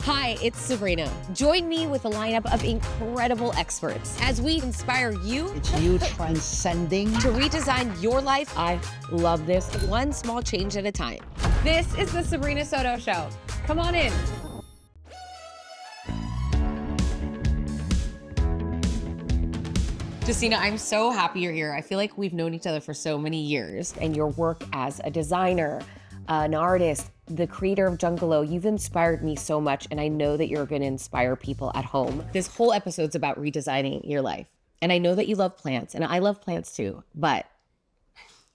Hi, it's Sabrina. Join me with a lineup of incredible experts as we inspire you. It's you transcending to redesign your life. I love this, one small change at a time. This is the Sabrina Soto Show. Come on in. Justina, I'm so happy you're here. I feel like we've known each other for so many years, and your work as a designer, an artist, the creator of Jungalow, you've inspired me so much, and I know that you're gonna inspire people at home. This whole episode's about redesigning your life. And I know that you love plants, and I love plants too, but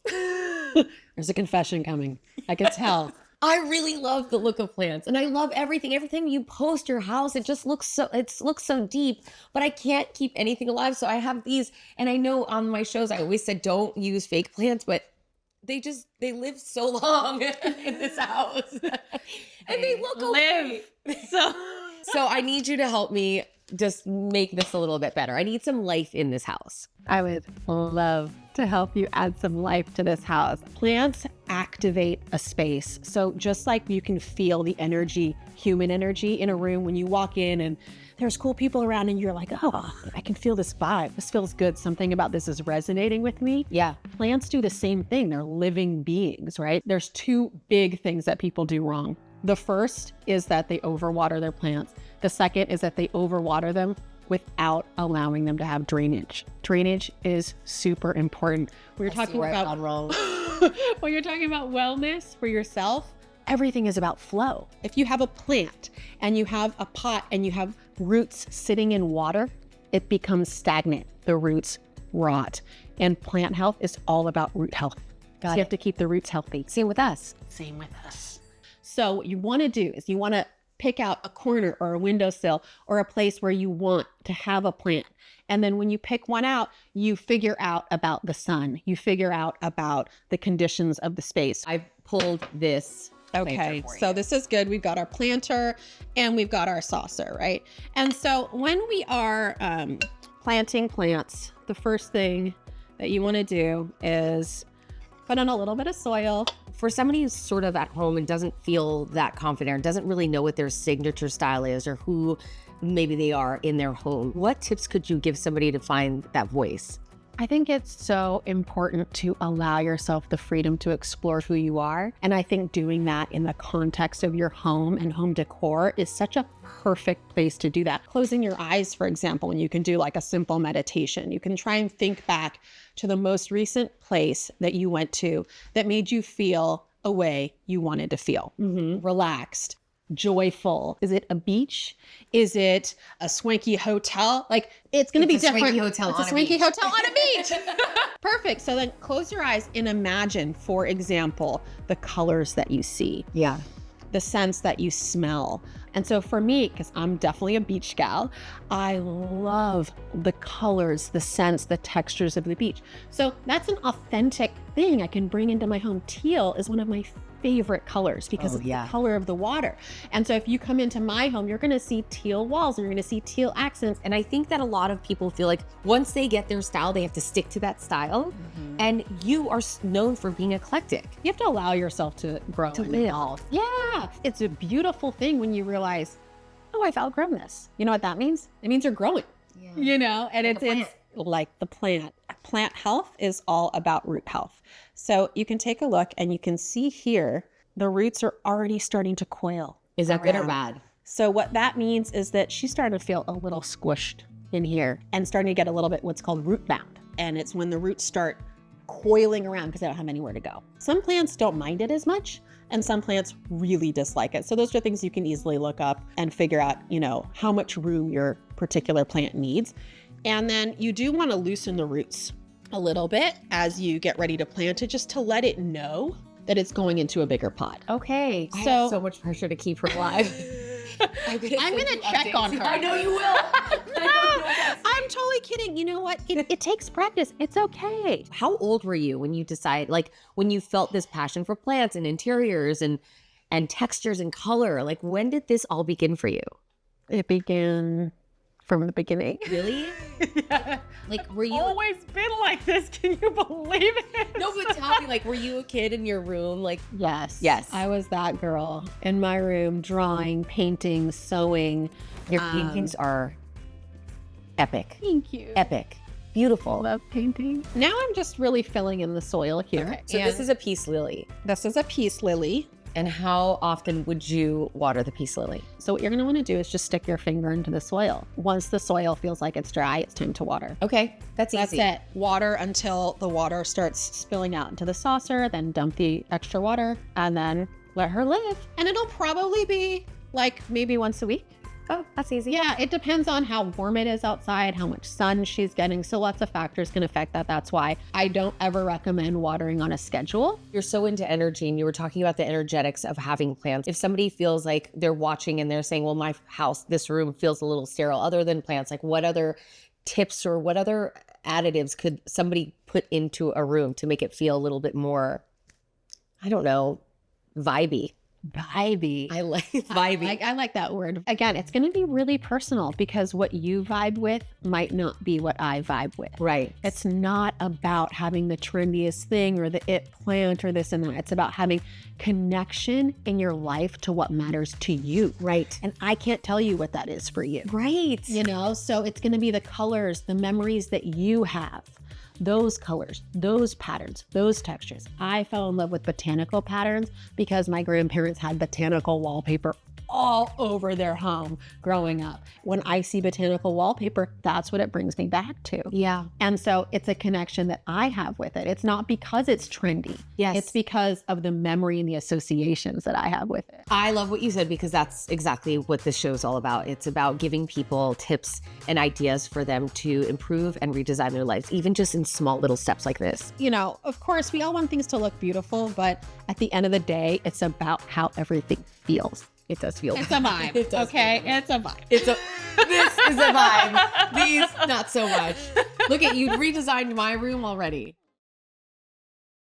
there's a confession coming. I can tell. I really love the look of plants, and I love everything you post your house. It just looks so deep, but I can't keep anything alive. So I have these, and I know on my shows, I always said, don't use fake plants, but they live so long in this house and they look okay. So I need you to help me just make this a little bit better. I need some life in this house. I would love to help you add some life to this house. Plants activate a space. So just like you can feel the energy, human energy in a room when you walk in and there's cool people around and you're like, oh, I can feel this vibe. This feels good. Something about this is resonating with me. Yeah. Plants do the same thing. They're living beings, right? There's two big things that people do wrong. The first is that they overwater their plants. The second is that they overwater them without allowing them to have drainage. Drainage is super important. When you're talking about when you're talking about wellness for yourself, everything is about flow. If you have a plant and you have a pot and you have roots sitting in water, it becomes stagnant. The roots rot. And plant health is all about root health. So you have to keep the roots healthy. Same with us. Same with us. So what you want to do is you want to pick out a corner or a windowsill or a place where you want to have a plant. And then when you pick one out, you figure out about the sun. You figure out about the conditions of the space. I pulled this. Okay, so this is good. We've got our planter and we've got our saucer, right? And so when we are planting plants, the first thing that you want to do is put in a little bit of soil. For somebody who's sort of at home and doesn't feel that confident or doesn't really know what their signature style is or who maybe they are in their home, what tips could you give somebody to find that voice? I think it's so important to allow yourself the freedom to explore who you are. And I think doing that in the context of your home and home decor is such a perfect place to do that. Closing your eyes, for example, and you can do like a simple meditation. You can try and think back to the most recent place that you went to that made you feel a way you wanted to feel. Relaxed, joyful. Is it a beach? Is it a swanky hotel? Like it's going to be different. Swanky hotel it's a swanky hotel on a beach. Perfect. So then close your eyes and imagine, for example, the colors that you see. Yeah. The scents that you smell. And so for me, because I'm definitely a beach gal, I love the colors, the scents, the textures of the beach. So that's an authentic thing I can bring into my home. Teal is one of my favorite colors because it's the color of the water. And so if you come into my home, you're going to see teal walls and you're going to see teal accents. And I think that a lot of people feel like once they get their style, they have to stick to that style. And you are known for being eclectic. You have to allow yourself to grow and evolve. Yeah. It's a beautiful thing when you realize, oh, I've outgrown this. You know what that means? It means you're growing, you know, and it's like the plant. Plant health is all about root health. So you can take a look and you can see here, the roots are already starting to coil. Is that good or bad? So what that means is that she's starting to feel a little squished in here and starting to get a little bit what's called root bound. And it's when the roots start coiling around because they don't have anywhere to go. Some plants don't mind it as much and some plants really dislike it. So those are things you can easily look up and figure out, you know, how much room your particular plant needs. And then you do want to loosen the roots a little bit as you get ready to plant it, just to let it know that it's going into a bigger pot. Okay. I have so much pressure to keep her alive. I'm gonna check on her. I know you will. I'm totally kidding. You know what? It takes practice. It's okay. How old were you when you decided, like when you felt this passion for plants and interiors and textures and color? Like when did this all begin for you? It began from the beginning. Really? Yeah. Like, were you Always been like this. Can you believe it? No, but tell me, like, were you a kid in your room? Like, Yes. Yes. I was that girl in my room, drawing, painting, sewing. Your paintings are epic. Thank you. Epic. Beautiful. Love painting. Now I'm just really filling in the soil here. okay. So this is a peace lily. This is a peace lily. And how often would you water the peace lily? So what you're going to want to do is just stick your finger into the soil. Once the soil feels like it's dry, it's time to water. Okay, that's That's easy. it. Water until the water starts spilling out into the saucer, then dump the extra water, and then let her live. And it'll probably be like maybe once a week. Oh, that's easy. Yeah, it depends on how warm it is outside, how much sun she's getting. So lots of factors can affect that. That's why I don't ever recommend watering on a schedule. You're so into energy, and you were talking about the energetics of having plants. If somebody feels like they're watching and they're saying, well, my house, this room feels a little sterile, other than plants, like what other tips or what other additives could somebody put into a room to make it feel a little bit more, I don't know, vibey? Vibey. I like vibey. I like that word. Again, it's going to be really personal because what you vibe with might not be what I vibe with. Right. It's not about having the trendiest thing or the it plant or this and that. It's about having connection in your life to what matters to you. Right. And I can't tell you what that is for you. Right. You know, so it's going to be the colors, the memories that you have. Those colors, those patterns, those textures. I fell in love with botanical patterns because my grandparents had botanical wallpaper all over their home growing up. When I see botanical wallpaper, that's what it brings me back to. Yeah. And so it's a connection that I have with it. It's not because it's trendy. Yes. It's because of the memory and the associations that I have with it. I love what you said because that's exactly what this show is all about. It's about giving people tips and ideas for them to improve and redesign their lives, even just in small little steps like this. You know, of course, we all want things to look beautiful, but at the end of the day, it's about how everything feels. It does feel. It's a vibe. It does okay, feel. it's a vibe. This is a vibe. These, not so much. Look at you redesigned my room already.